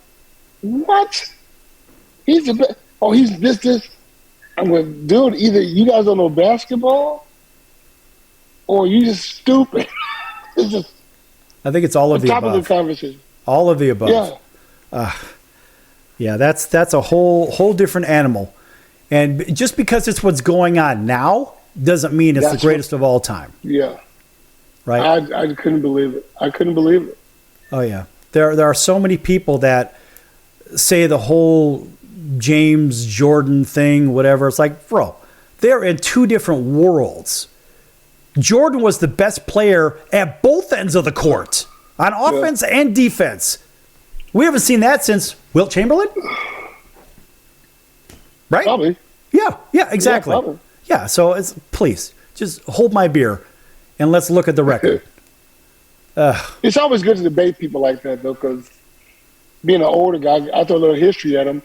what? He's the best. Oh, he's this. I'm like, dude, either you guys don't know basketball or you just stupid. It's just. I think it's all of the above. Top of the conversation. All of the above. Yeah. Yeah, that's a whole different animal. And just because it's what's going on now doesn't mean it's the greatest of all time. Yeah. Right? I couldn't believe it. Oh, yeah. There are so many people that say the whole James Jordan thing, whatever. It's like, bro, they're in two different worlds. Jordan was the best player at both ends of the court, on offense and defense. We haven't seen that since Wilt Chamberlain. Right? Probably. Yeah, exactly. Yeah, so please, just hold my beer and let's look at the record. It's always good to debate people like that, though, because being an older guy, I throw a little history at them,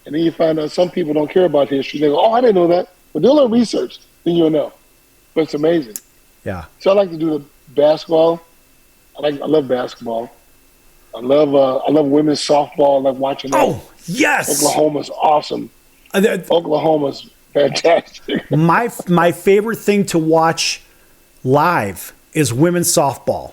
and then you find out some people don't care about history. They go, oh, I didn't know that. But do a little research, then you'll know. But it's amazing. Yeah. So I like to do the basketball. I love basketball. I love women's softball. I love watching that. Oh, yes. Oklahoma's awesome. Oklahoma's fantastic. My favorite thing to watch live is women's softball.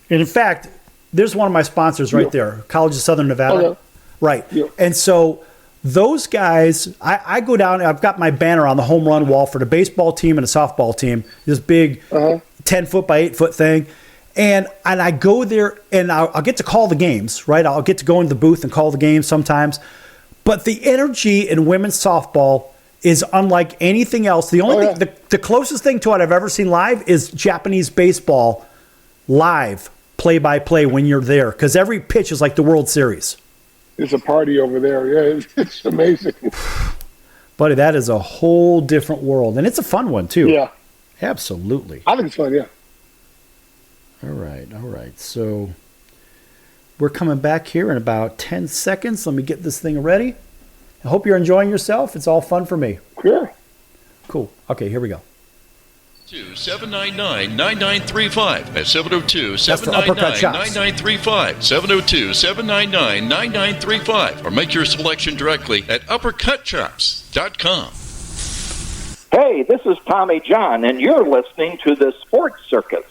And in fact, there's one of my sponsors right there, College of Southern Nevada. Okay. Right. Yeah. And so those guys, I go down, I've got my banner on the home run wall for the baseball team and the softball team, this big 10-foot by 8-foot thing. And I go there and I'll get to call the games, right? I'll get to go into the booth and call the games sometimes. But the energy in women's softball is unlike anything else. The only thing, the closest thing to what I've ever seen live is Japanese baseball live, play-by-play when you're there, because every pitch is like the World Series. It's a party over there. Yeah, it's amazing. Buddy, that is a whole different world. And it's a fun one, too. Yeah. Absolutely. I think it's fun, yeah. All right. So we're coming back here in about 10 seconds. Let me get this thing ready. I hope you're enjoying yourself. It's all fun for me. Sure. Cool. Okay, here we go. 799-9935 at 702-799-9935, 702-799-9935, or make your selection directly at uppercutchops.com. Hey, this is Tommy John, and you're listening to the Sports Circus.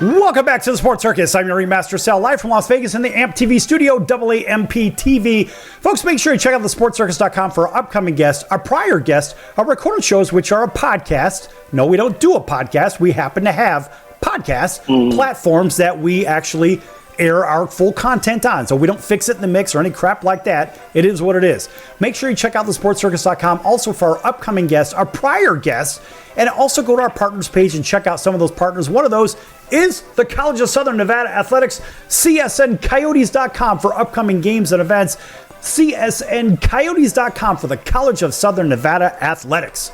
Welcome Welcome back to the Sports Circus. I'm your Ringmaster Sal, live from Las Vegas in the AMP TV studio, AAMP TV. Folks, make sure you check out thesportscircus.com for our upcoming guests, our prior guests, our recorded shows, which are a podcast. No, we don't do a podcast. We happen to have podcast platforms that we actually air our full content on. So we don't fix it in the mix or any crap like that. It is what it is. Make sure you check out thesportscircus.com also for our upcoming guests, our prior guests, and also go to our partners page and check out some of those partners. One of those is the College of Southern Nevada Athletics, csncoyotes.com for upcoming games and events, csncoyotes.com for the College of Southern Nevada Athletics.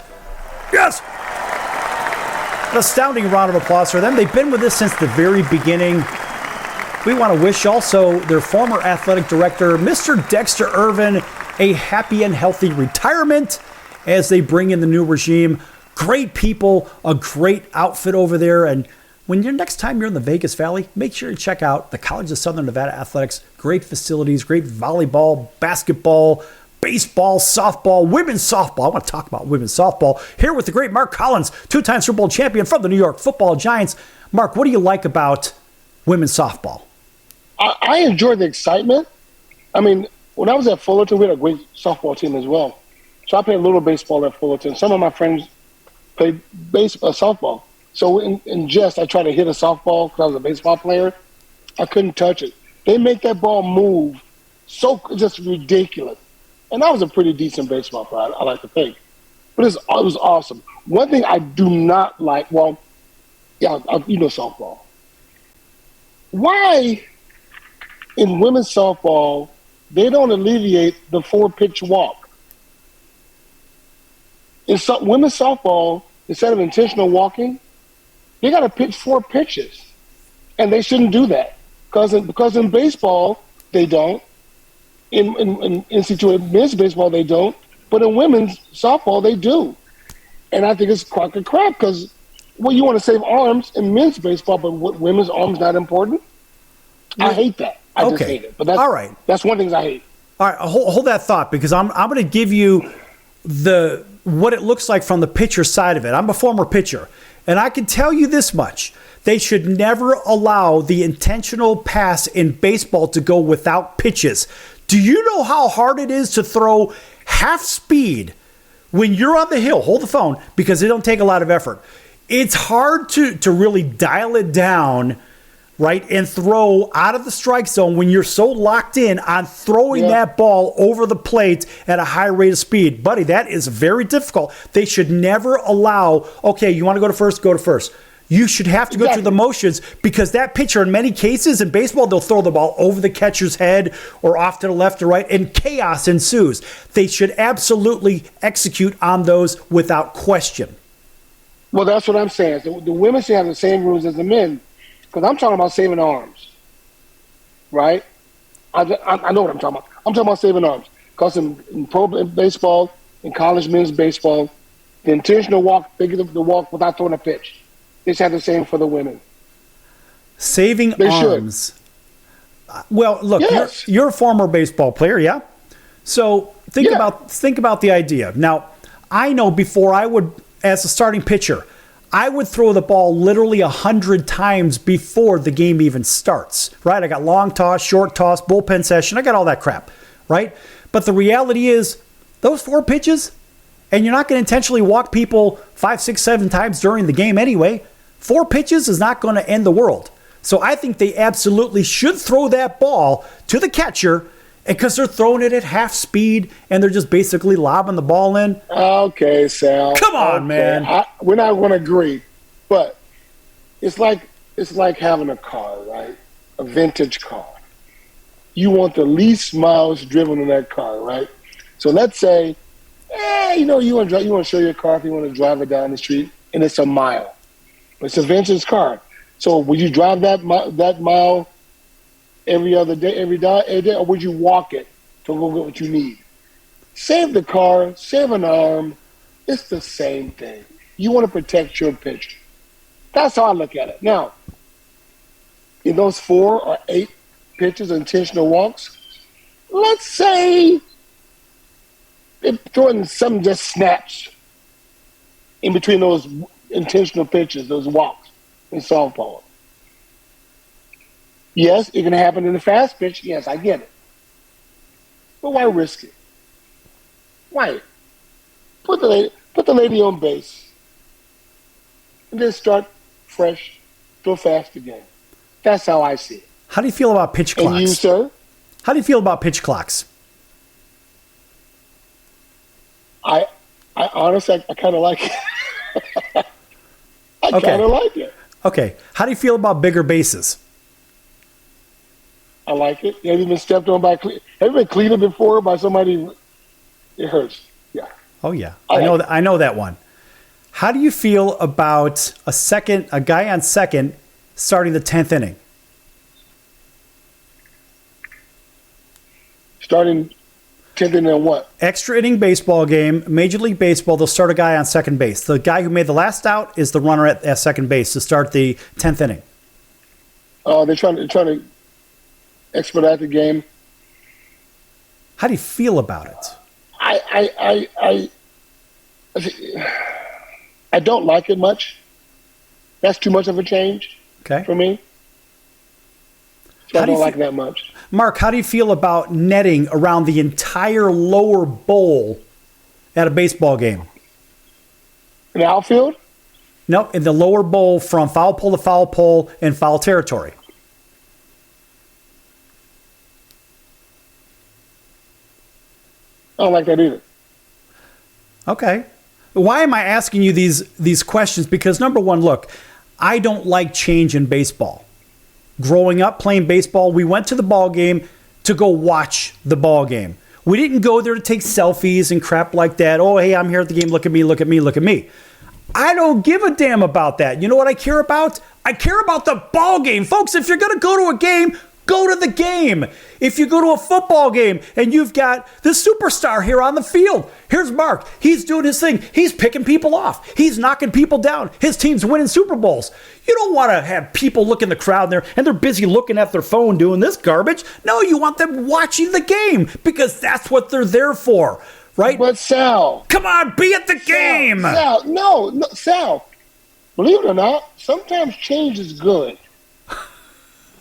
Yes! An astounding round of applause for them. They've been with us since the very beginning. We want to wish also their former athletic director, Mr. Dexter Irvin, a happy and healthy retirement as they bring in the new regime. Great people, a great outfit over there. And when next time you're in the Vegas Valley, make sure you check out the College of Southern Nevada Athletics. Great facilities, great volleyball, basketball, baseball, softball, women's softball. I want to talk about women's softball here with the great Mark Collins, two-time Super Bowl champion from the New York Football Giants. Mark, what do you like about women's softball? I enjoy the excitement. I mean, when I was at Fullerton, we had a great softball team as well. So I played a little baseball at Fullerton. Some of my friends played softball. So in jest, I tried to hit a softball because I was a baseball player. I couldn't touch it. They make that ball move so just ridiculous. And I was a pretty decent baseball player, I like to think. But it was awesome. One thing I do not like, you know softball. Why in women's softball, they don't alleviate the 4-pitch walk? In women's softball, instead of intentional walking, they got to pitch 4 pitches. And they shouldn't do that. Because in baseball, they don't. In men's baseball, they don't. But in women's softball, they do. And I think it's crock of crap because, you want to save arms in men's baseball, but women's arms not important? I hate that. I just hate it. But that's, all right. That's one thing I hate. All right, hold that thought because I'm going to give you what it looks like from the pitcher side of it. I'm a former pitcher, and I can tell you this much. They should never allow the intentional pass in baseball to go without pitches. Do you know how hard it is to throw half speed when you're on the hill? Hold the phone because it don't take a lot of effort. It's hard to really dial it down, right, and throw out of the strike zone when you're so locked in on throwing that ball over the plate at a high rate of speed. Buddy, that is very difficult. They should never allow, okay, you want to go to first, go to first. You should have to go through the motions because that pitcher, in many cases in baseball, they'll throw the ball over the catcher's head or off to the left or right, and chaos ensues. They should absolutely execute on those without question. Well, that's what I'm saying. The women should have the same rules as the men because I'm talking about saving arms, right? I know what I'm talking about. I'm talking about saving arms because in pro baseball, in college men's baseball, the intentional walk, they get the walk without throwing a pitch. They should have the same for the women. Saving arms. Should. Well, look, you're a former baseball player, yeah? So think about the idea. Now, I know before I would, as a starting pitcher, I would throw the ball literally 100 times before the game even starts, right? I got long toss, short toss, bullpen session. I got all that crap, right? But the reality is those 4 pitches, and you're not going to intentionally walk people 5, 6, 7 times during the game anyway. 4 pitches is not going to end the world. So I think they absolutely should throw that ball to the catcher because they're throwing it at half speed and they're just basically lobbing the ball in. Okay, Sal. Come on, man. We're not going to agree, but it's like having a car, right? A vintage car. You want the least miles driven in that car, right? So let's say, you want to show your car if you want to drive it down the street, and it's a mile. But it's a vintage car. So would you drive that mile every day, or would you walk it to go get what you need? Save the car, save an arm. It's the same thing. You want to protect your pitcher. That's how I look at it. Now, in those 4 or 8 pitches, intentional walks, let's say throwing something just snaps in between those intentional pitches, those walks in softball. Yes, it can happen in the fast pitch. Yes, I get it. But why risk it? Why? Put the lady on base and then start fresh, go fast again. That's how I see it. How do you feel about pitch clocks? And you, sir? How do you feel about pitch clocks? I honestly, I kind of like it. I kind of like it. Okay. How do you feel about bigger bases? I like it. Have you been stepped on by have you been cleated before by somebody? It hurts. Yeah. Oh yeah. I know that one. How do you feel about a guy on second starting the 10th inning? Starting 10th inning on what? Extra inning baseball game, Major League Baseball, they'll start a guy on second base. The guy who made the last out is the runner at second base to start the 10th inning. Oh, they're trying to expedite the game. How do you feel about it? I don't like it much. That's too much of a change for me. So I don't like it that much. Mark, how do you feel about netting around the entire lower bowl at a baseball game? In the outfield? No, in the lower bowl from foul pole to foul pole in foul territory. I don't like that either. Okay. Why am I asking you these questions? Because number one, look, I don't like change in baseball. Growing up playing baseball, we went to the ball game to go watch the ball game. We didn't go there to take selfies and crap like that. Oh, hey, I'm here at the game. Look at me, look at me, look at me. I don't give a damn about that. You know what I care about? I care about the ball game. Folks, if you're going to go to a game, go to the game. If you go to a football game and you've got the superstar here on the field, here's Mark. He's doing his thing. He's picking people off. He's knocking people down. His team's winning Super Bowls. You don't want to have people look in the crowd there and they're busy looking at their phone doing this garbage. No, you want them watching the game because that's what they're there for, right? But Sal. Come on, be at the game. Sal, no, Sal. Believe it or not, sometimes change is good.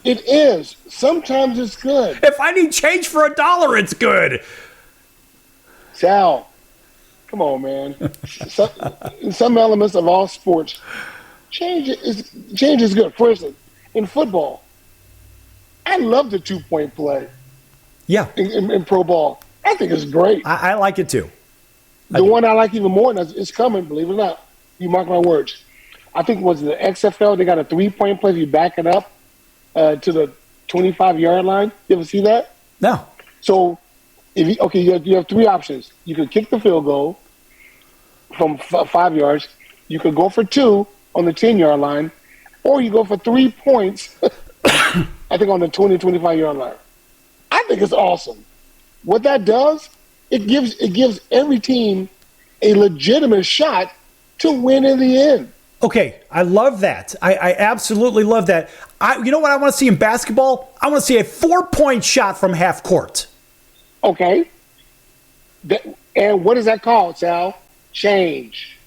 It is. Sometimes it's good. If I need change for $1, it's good. Sal, come on, man. In some elements of all sports, change is good. For instance, in football, I love the 2-point play. Yeah. In pro ball. I think it's great. I like it too. The one I like even more, and it's coming, believe it or not. You mark my words. I think it was the XFL. They got a 3-point play if you back it up to the 25-yard line. You ever see that? No. So, you have three options. You could kick the field goal from 5 yards. You could go for 2 on the 10-yard line, or you go for 3 points, I think, on the 20, 25-yard line. I think it's awesome. What that does, it gives every team a legitimate shot to win in the end. Okay, I love that. I absolutely love that. You know what I want to see in basketball? I want to see a 4-point shot from half court. Okay. And what is that called, Sal? Change.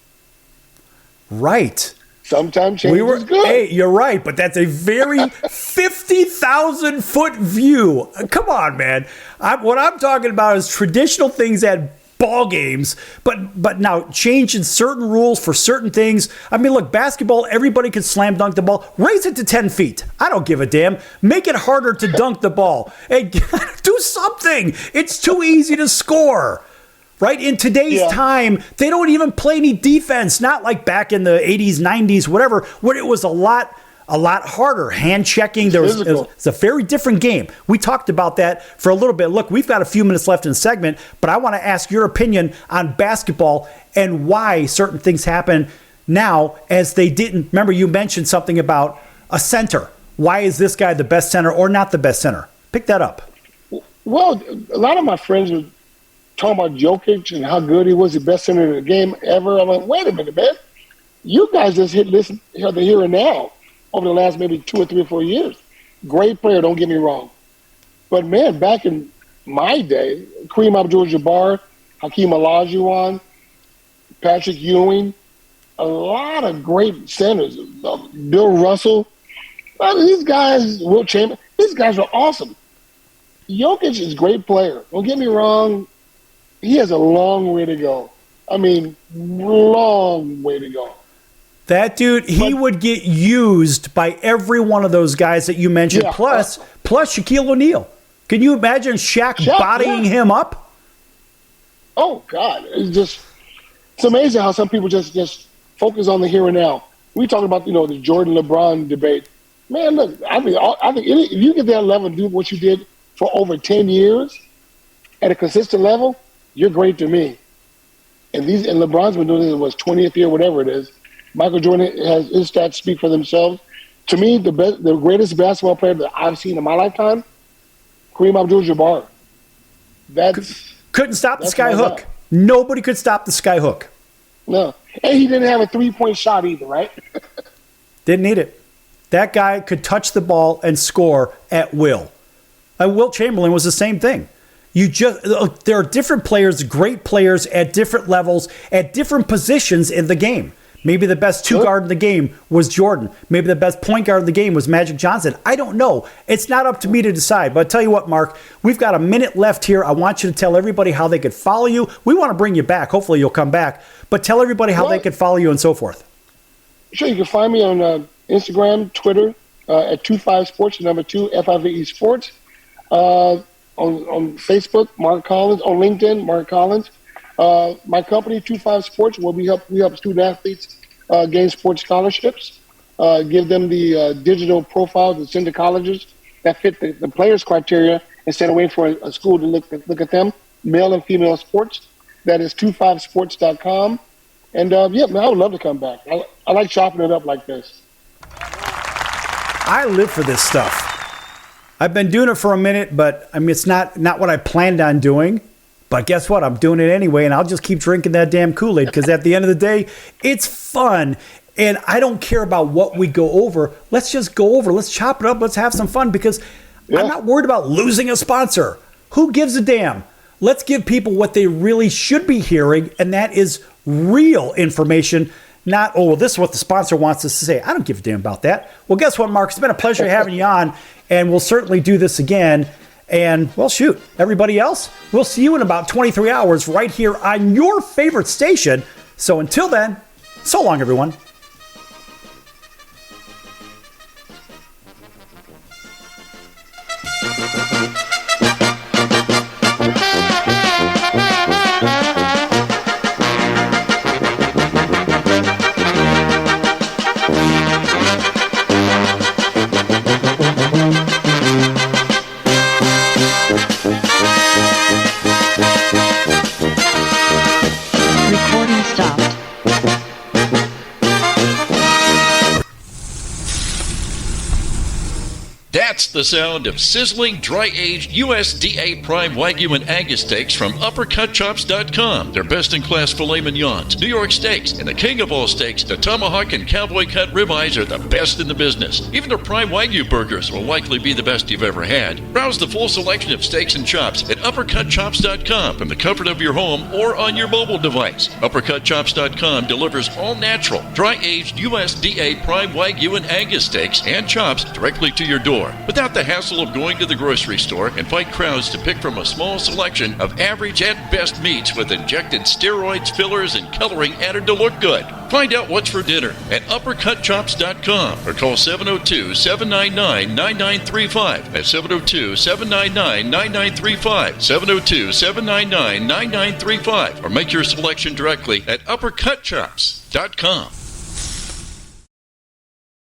Right. Sometimes change is good. Hey, you're right, but that's a very 50,000-foot view. Come on, man. What I'm talking about is traditional things at ball games, but now changing certain rules for certain things. I mean, look, basketball, everybody can slam dunk the ball. Raise it to 10 feet. I don't give a damn. Make it harder to dunk the ball. Hey, do something. It's too easy to score. Right? In today's time, they don't even play any defense. Not like back in the 80s, 90s, whatever, where it was a lot harder. Hand checking. It's a very different game. We talked about that for a little bit. Look, we've got a few minutes left in the segment, but I want to ask your opinion on basketball and why certain things happen now as they didn't. Remember, you mentioned something about a center. Why is this guy the best center or not the best center? Pick that up. Well, a lot of my friends were talking about Jokic and how good he was, the best center in the game ever. I'm like, wait a minute, man. You guys just hit this the here and now over the last maybe 2 or 3 or 4 years. Great player, don't get me wrong. But, man, back in my day, Kareem Abdul-Jabbar, Hakeem Olajuwon, Patrick Ewing, a lot of great centers. Bill Russell. These guys, Will Chamberlain, These guys are awesome. Jokic is a great player. Don't get me wrong. He has a long way to go. I mean, long way to go. That dude, he would get used by every one of those guys that you mentioned, plus Shaquille O'Neal. Can you imagine Shaq bodying him up? Oh, God. It's amazing how some people just focus on the here and now. We talk about, the Jordan-LeBron debate. Man, look, I think if you get that level and do what you did for over 10 years at a consistent level, you're great to me. And LeBron's been doing this in his 20th year, whatever it is. Michael Jordan has his stats speak for themselves. To me, the greatest basketball player that I've seen in my lifetime, Kareem Abdul-Jabbar. Couldn't stop the sky hook. Nobody could stop the sky hook. No. And he didn't have a three-point shot either, right? Didn't need it. That guy could touch the ball and score at will. Wilt Chamberlain was the same thing. There are different players, great players at different levels, at different positions in the game. Maybe the best two guard in the game was Jordan. Maybe the best point guard in the game was Magic Johnson. I don't know. It's not up to me to decide. But I'll tell you what, Mark, we've got a minute left here. I want you to tell everybody how they could follow you. We want to bring you back. Hopefully you'll come back. But tell everybody how they could follow you and so forth. Sure, you can find me on Instagram, Twitter, at 25sports, number 2, FIVE Sports. On Facebook, Mark Collins. On LinkedIn, Mark Collins. My company, 25 Sports, we help student athletes gain sports scholarships, give them the digital profiles and send to colleges that fit the players' criteria instead of waiting for a school to look at them, male and female sports. That is 25sports.com. And, I would love to come back. I like chopping it up like this. I live for this stuff. I've been doing it for a minute, but, it's not what I planned on doing. But guess what? I'm doing it anyway, and I'll just keep drinking that damn Kool-Aid because at the end of the day, it's fun. And I don't care about what we go over. Let's just go over. Let's chop it up. Let's have some fun because I'm not worried about losing a sponsor. Who gives a damn? Let's give people what they really should be hearing, and that is real information, not, this is what the sponsor wants us to say. I don't give a damn about that. Well, guess what, Mark? It's been a pleasure having you on, and we'll certainly do this again. And, shoot, everybody else, we'll see you in about 23 hours right here on your favorite station. So until then, so long, everyone. That's the sound of sizzling, dry-aged USDA Prime Wagyu and Angus steaks from UpperCutChops.com. Their best-in-class filet mignons, New York steaks, and the king of all steaks, the tomahawk and cowboy cut ribeyes are the best in the business. Even their Prime Wagyu burgers will likely be the best you've ever had. Browse the full selection of steaks and chops at UpperCutChops.com from the comfort of your home or on your mobile device. UpperCutChops.com delivers all-natural, dry-aged USDA Prime Wagyu and Angus steaks and chops directly to your door, without the hassle of going to the grocery store and fight crowds to pick from a small selection of average at best meats with injected steroids, fillers, and coloring added to look good. Find out what's for dinner at UpperCutChops.com or call 702-799-9935. That's 702-799-9935. 702-799-9935. Or make your selection directly at UpperCutChops.com.